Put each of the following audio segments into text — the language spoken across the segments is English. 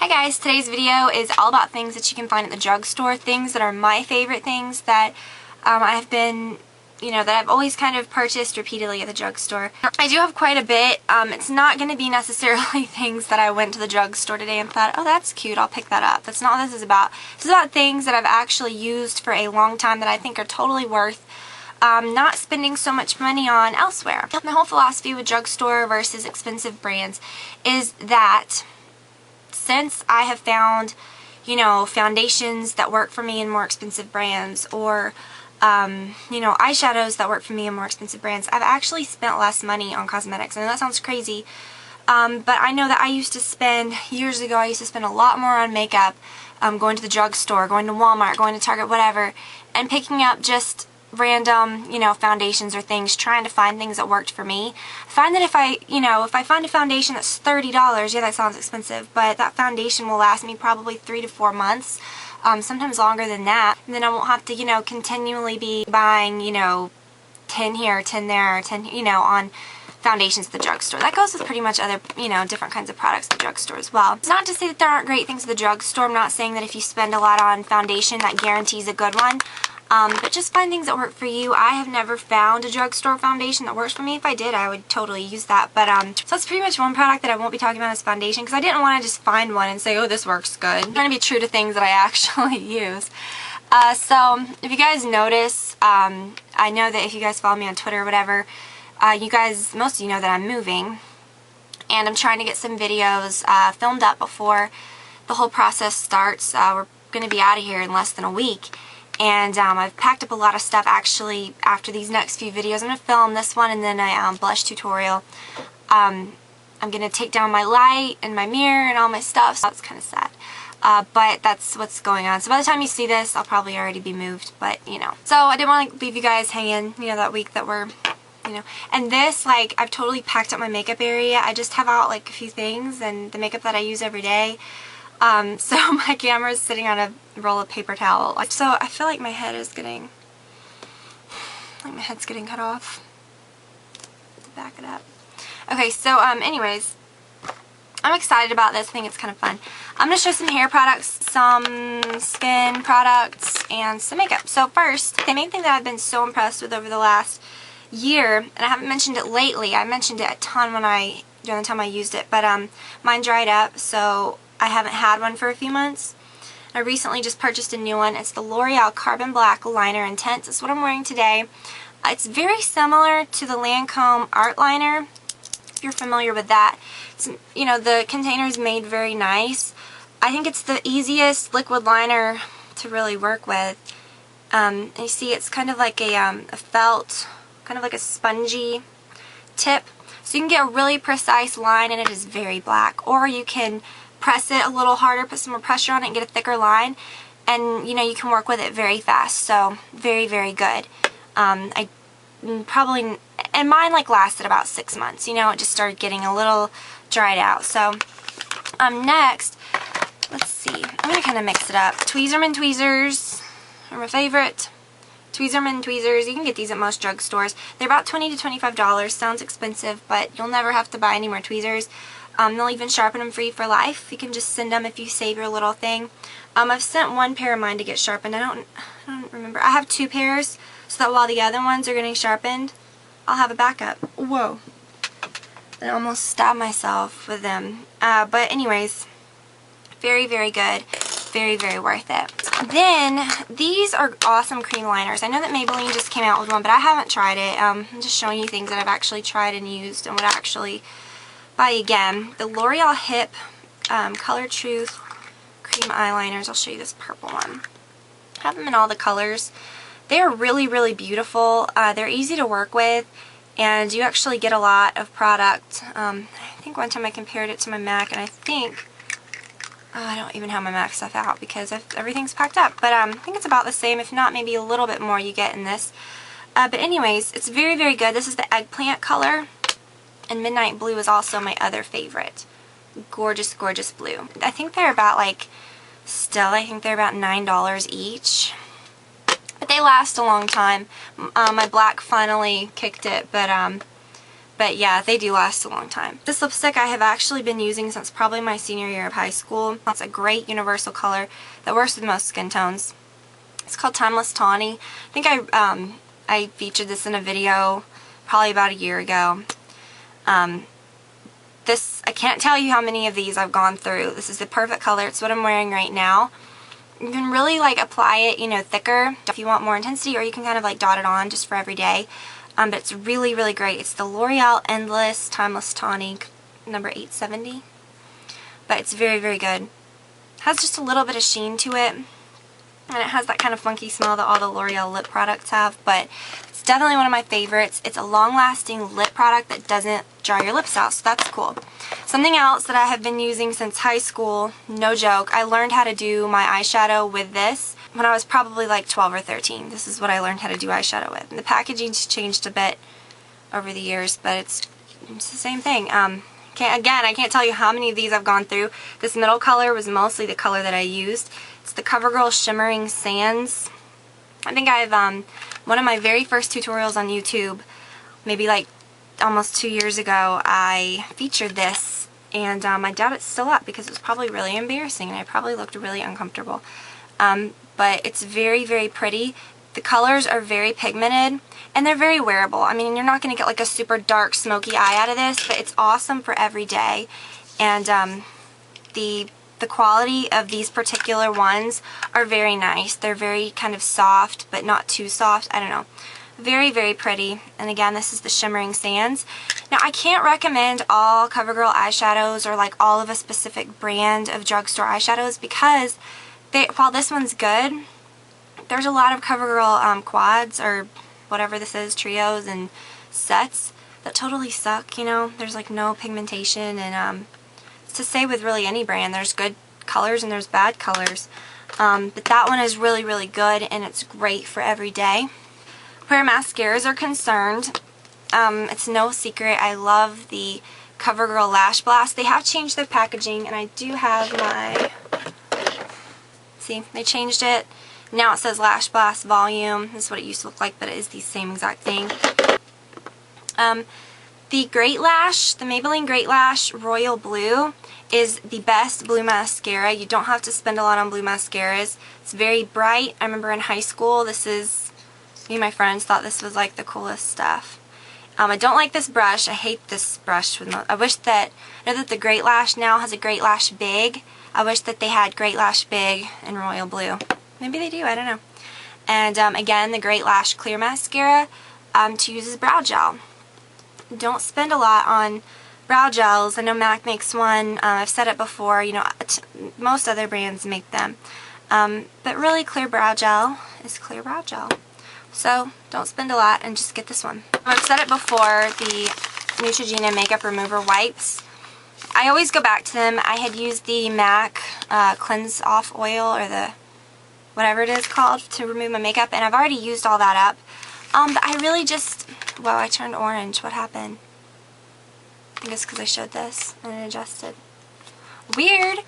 Hi guys, today's video is all about things that you can find at the drugstore, things that are my favorite things that I've been, that I've always kind of purchased repeatedly at the drugstore. I do have quite a bit. It's not going to be necessarily things that I went to the drugstore today and thought, oh that's cute, I'll pick that up. That's not what this is about. This is about things that I've actually used for a long time that I think are totally worth not spending so much money on elsewhere. My whole philosophy with drugstore versus expensive brands is that since I have found, foundations that work for me in more expensive brands, or, eyeshadows that work for me in more expensive brands, I've actually spent less money on cosmetics. I know that sounds crazy, but I know that years ago, I used to spend a lot more on makeup, going to the drugstore, going to Walmart, going to Target, whatever, and picking up just random, foundations or things, trying to find things that worked for me. I find that if I find a foundation that's $30, yeah, that sounds expensive, but that foundation will last me probably 3 to 4 months, sometimes longer than that, and then I won't have to, continually be buying, 10 here, 10 there, 10, on foundations at the drugstore. That goes with pretty much other, different kinds of products at the drugstore as well. It's not to say that there aren't great things at the drugstore. I'm not saying that if you spend a lot on foundation, that guarantees a good one. But just find things that work for you. I have never found a drugstore foundation that works for me. If I did, I would totally use that. But so that's pretty much one product that I won't be talking about as foundation, because I didn't want to just find one and say, oh, this works good. I'm trying to be true to things that I actually use. So if you guys notice, I know that if you guys follow me on Twitter or whatever, most of you know that I'm moving, and I'm trying to get some videos filmed up before the whole process starts. We're going to be out of here in less than a week. And I've packed up a lot of stuff actually after these next few videos. I'm going to film this one and then a blush tutorial. I'm going to take down my light and my mirror and all my stuff, so that's kind of sad. But that's what's going on. So by the time you see this, I'll probably already be moved, but So I didn't want to leave you guys hanging, that week that we're, And this, I've totally packed up my makeup area. I just have out, a few things and the makeup that I use every day. So my camera is sitting on a roll of paper towel. So I feel like my head is getting, my head's getting cut off. Back it up. Okay, so anyways, I'm excited about this. I think it's kind of fun. I'm going to show some hair products, some skin products, and some makeup. So first, the main thing that I've been so impressed with over the last year, and I haven't mentioned it lately. I mentioned it a ton during the time I used it, but mine dried up, so I haven't had one for a few months. I recently just purchased a new one. It's the L'Oreal Carbon Black Liner Intense. It's what I'm wearing today. It's very similar to the Lancome Art Liner, if you're familiar with that. It's, the container is made very nice. I think it's the easiest liquid liner to really work with. And you see it's kind of like a felt, kind of like a spongy tip. So you can get a really precise line and it is very black. Or you can press it a little harder, put some more pressure on it and get a thicker line, and you can work with it very fast. So very, very good. And mine lasted about 6 months. It just started getting a little dried out. So next, let's see, I'm gonna kind of mix it up. Tweezerman Tweezers are my favorite. Tweezerman Tweezers, you can get these at most drugstores. They're about $20 to $25. Sounds expensive, but you'll never have to buy any more tweezers. They'll even sharpen them for you for life. You can just send them if you save your little thing. I've sent one pair of mine to get sharpened. I don't remember. I have 2 pairs, so that while the other ones are getting sharpened, I'll have a backup. Whoa. I almost stabbed myself with them. But anyways, very, very good. Very, very worth it. Then, these are awesome cream liners. I know that Maybelline just came out with one, but I haven't tried it. I'm just showing you things that I've actually tried and used and would actually buy again. The L'Oreal Hip Color Truth cream eyeliners. I'll show you this purple one. I have them in all the colors. They are really, really beautiful. They're easy to work with, and you actually get a lot of product. I think one time I compared it to my MAC, and I think I don't even have my MAC stuff out because everything's packed up. But I think it's about the same, if not maybe a little bit more you get in this. But anyways, it's very, very good. This is the eggplant color. And Midnight Blue is also my other favorite. Gorgeous, gorgeous blue. I think they're about I think they're about $9 each. But they last a long time. My black finally kicked it, but But yeah, they do last a long time. This lipstick I have actually been using since probably my senior year of high school. It's a great universal color that works with most skin tones. It's called Timeless Tawny. I think I featured this in a video probably about a year ago. I can't tell you how many of these I've gone through. This is the perfect color. It's what I'm wearing right now. You can really like apply it, you know, thicker if you want more intensity, or you can kind of like dot it on just for every day. But it's really, really great. It's the L'Oreal Endless Timeless Tonic number 870. But it's very, very good. It has just a little bit of sheen to it. And it has that kind of funky smell that all the L'Oreal lip products have. But it's definitely one of my favorites. It's a long-lasting lip product that doesn't dry your lips out. So that's cool. Something else that I have been using since high school, no joke, I learned how to do my eyeshadow with this when I was probably like 12 or 13. This is what I learned how to do eyeshadow with. And the packaging's changed a bit over the years, but it's the same thing. Again, I can't tell you how many of these I've gone through. This middle color was mostly the color that I used. It's the Covergirl Shimmering Sands. I think I've, one of my very first tutorials on YouTube, maybe like almost 2 years ago, I featured this, and I doubt it's still up because it was probably really embarrassing and I probably looked really uncomfortable. But it's very, very pretty. The colors are very pigmented and they're very wearable. I mean, you're not going to get like a super dark smoky eye out of this, but it's awesome for every day. And the quality of these particular ones are very nice. They're very kind of soft, but not too soft. I don't know. Very, very pretty. And again, this is the Shimmering Sands. Now, I can't recommend all CoverGirl eyeshadows or like all of a specific brand of drugstore eyeshadows because while this one's good, there's a lot of CoverGirl quads or whatever this is, trios and sets that totally suck, you know. There's like no pigmentation, and it's to say with really any brand, there's good colors and there's bad colors. But that one is really, really good, and it's great for every day. Where mascaras are concerned, it's no secret I love the CoverGirl Lash Blast. They have changed their packaging, and I do have my, see, they changed it. Now it says Lash Blast Volume. This is what it used to look like, but it is the same exact thing. The Great Lash, the Maybelline Great Lash Royal Blue is the best blue mascara. You don't have to spend a lot on blue mascaras. It's very bright. I remember in high school, me and my friends thought this was like the coolest stuff. I don't like this brush. I hate this brush. I wish that, I know that the Great Lash now has a Great Lash Big. I wish that they had Great Lash Big and Royal Blue. Maybe they do, I don't know. And again, the Great Lash Clear Mascara to use as brow gel. Don't spend a lot on brow gels. I know MAC makes one. I've said it before, you know, most other brands make them. But really, clear brow gel is clear brow gel. So don't spend a lot and just get this one. I've said it before, the Neutrogena Makeup Remover Wipes. I always go back to them. I had used the MAC Cleanse Off Oil, or the whatever it is called, to remove my makeup, and I've already used all that up. But I really just, wow, I turned orange. What happened? I think it's because I showed this and it adjusted. Weird.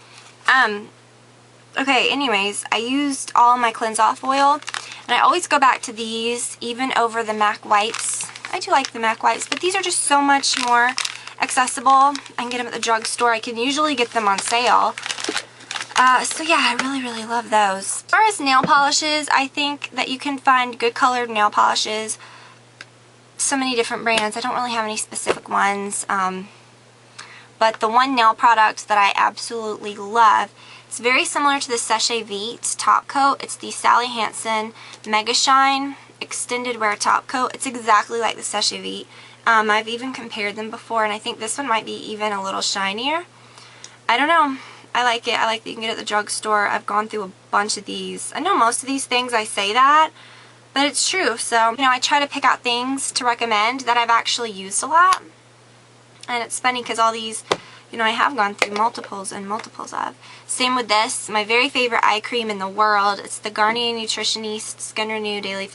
Okay, anyways, I used all my Cleanse Off Oil, and I always go back to these, even over the MAC wipes. I do like the MAC wipes, but these are just so much more accessible. I can get them at the drugstore. I can usually get them on sale. So yeah, I really, really love those. As far as nail polishes, I think that you can find good colored nail polishes. So many different brands. I don't really have any specific ones. But the one nail product that I absolutely love, it's very similar to the Sachet Vite Top Coat. It's the Sally Hansen Mega Shine Extended Wear Top Coat. It's exactly like the Sachet Vite. I've even compared them before, and I think this one might be even a little shinier. I don't know. I like it. I like that you can get it at the drugstore. I've gone through a bunch of these. I know most of these things I say that, but it's true. So, you know, I try to pick out things to recommend that I've actually used a lot. And it's funny because all these, you know, I have gone through multiples and multiples of. Same with this. My very favorite eye cream in the world. It's the Garnier Nutritioniste Skin Renew Daily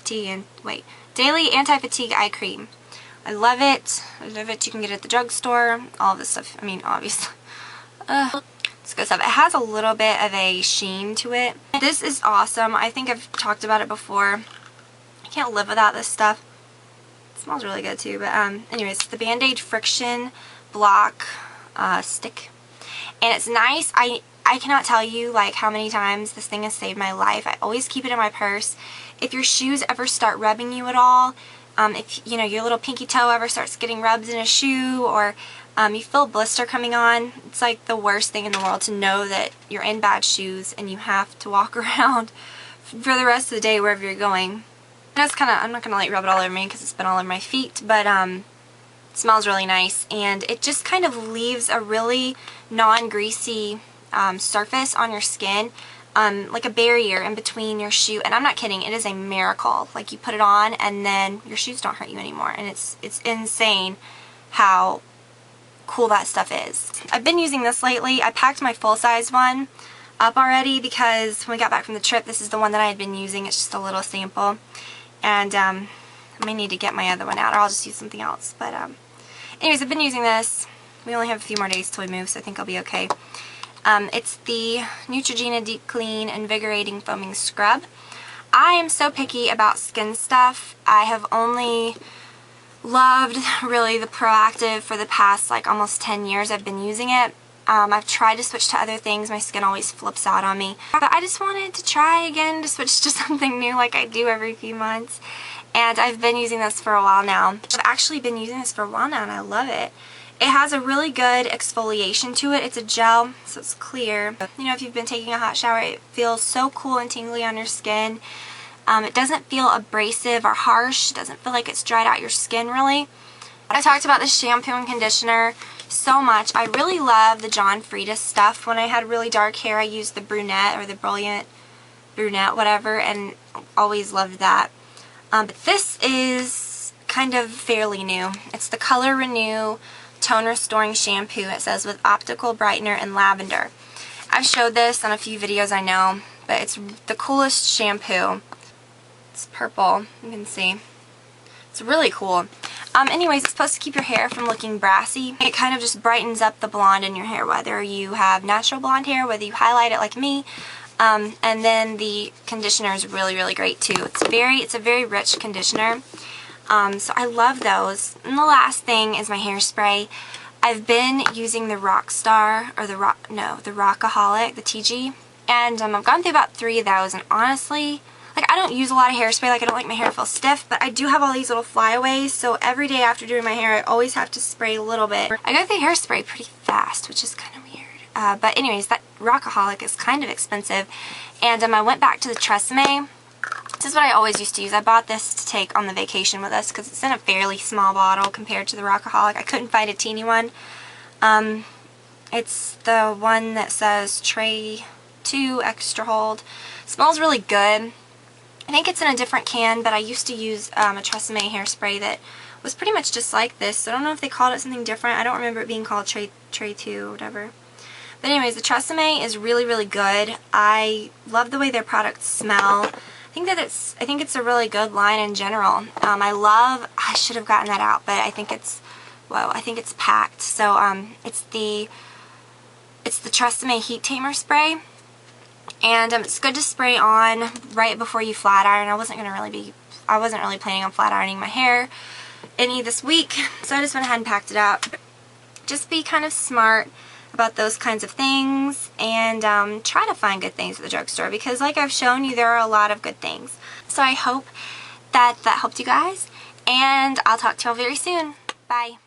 Anti-Fatigue Eye Cream. I love it. I love it. You can get it at the drugstore. All this stuff. I mean, obviously. It's good stuff. It has a little bit of a sheen to it. This is awesome. I think I've talked about it before. I can't live without this stuff. smells really good too. But anyways, it's the Band-Aid Friction Block stick. And it's nice. I cannot tell you like how many times this thing has saved my life. I always keep it in my purse. If your shoes ever start rubbing you at all, if you know your little pinky toe ever starts getting rubbed in a shoe, or you feel a blister coming on, it's like the worst thing in the world to know that you're in bad shoes and you have to walk around for the rest of the day wherever you're going. And it's kind of, I'm not going to like rub it all over me because it's been all over my feet, but it smells really nice, and it just kind of leaves a really non-greasy surface on your skin, like a barrier in between your shoe. And I'm not kidding, it is a miracle. Like, you put it on and then your shoes don't hurt you anymore, and it's insane how cool that stuff is. I've been using this lately. I packed my full-size one up already because when we got back from the trip, this is the one that I had been using. It's just a little sample, and I may need to get my other one out, or I'll just use something else. But anyways, I've been using this. We only have a few more days till we move, so I think I'll be okay. It's the Neutrogena Deep Clean Invigorating Foaming Scrub. I am so picky about skin stuff. I have only loved really the Proactive for the past like almost 10 years I've been using it. I've tried to switch to other things. My skin always flips out on me. But I just wanted to try again to switch to something new like I do every few months. And I've been using this for a while now. I've actually been using this for a while now and I love it. It has a really good exfoliation to it. It's a gel, so it's clear. You know, if you've been taking a hot shower, it feels so cool and tingly on your skin. It doesn't feel abrasive or harsh. It doesn't feel like it's dried out your skin really. I talked about this shampoo and conditioner so much. I really love the John Frieda stuff. When I had really dark hair, I used the brunette or the brilliant brunette, whatever, and always loved that. But this is kind of fairly new. It's the Color Renew Tone Restoring Shampoo. It says with optical brightener and lavender. I've showed this on a few videos, I know, but it's the coolest shampoo. It's purple, you can see. It's really cool. Anyways, it's supposed to keep your hair from looking brassy. It kind of just brightens up the blonde in your hair, whether you have natural blonde hair, whether you highlight it like me. And then the conditioner is really, really great too. It's a very rich conditioner. So I love those. And the last thing is my hairspray. I've been using the Rockstar, or the Rockaholic, the TG. And I've gone through about 3 of those, and honestly, like, I don't use a lot of hairspray. Like, I don't like my hair to feel stiff, but I do have all these little flyaways, so every day after doing my hair, I always have to spray a little bit. I go through hairspray pretty fast, which is kind of weird. But anyways, that Rockaholic is kind of expensive, and I went back to the Tresemme. This is what I always used to use. I bought this to take on the vacation with us because it's in a fairly small bottle compared to the Rockaholic. I couldn't find a teeny one. It's the one that says Tray 2 Extra Hold. It smells really good. I think it's in a different can, but I used to use a Tresemme hairspray that was pretty much just like this. So I don't know if they called it something different. I don't remember it being called Tray 2 or whatever. But anyways, the Tresemme is really, really good. I love the way their products smell. I think it's a really good line in general. I should have gotten that out, but I think it's packed. So it's the Tresemme Heat Tamer Spray. And it's good to spray on right before you flat iron. I wasn't really planning on flat ironing my hair any this week, so I just went ahead and packed it out. Just be kind of smart about those kinds of things, and try to find good things at the drugstore, because like I've shown you, there are a lot of good things. So I hope that helped you guys, and I'll talk to y'all very soon. Bye.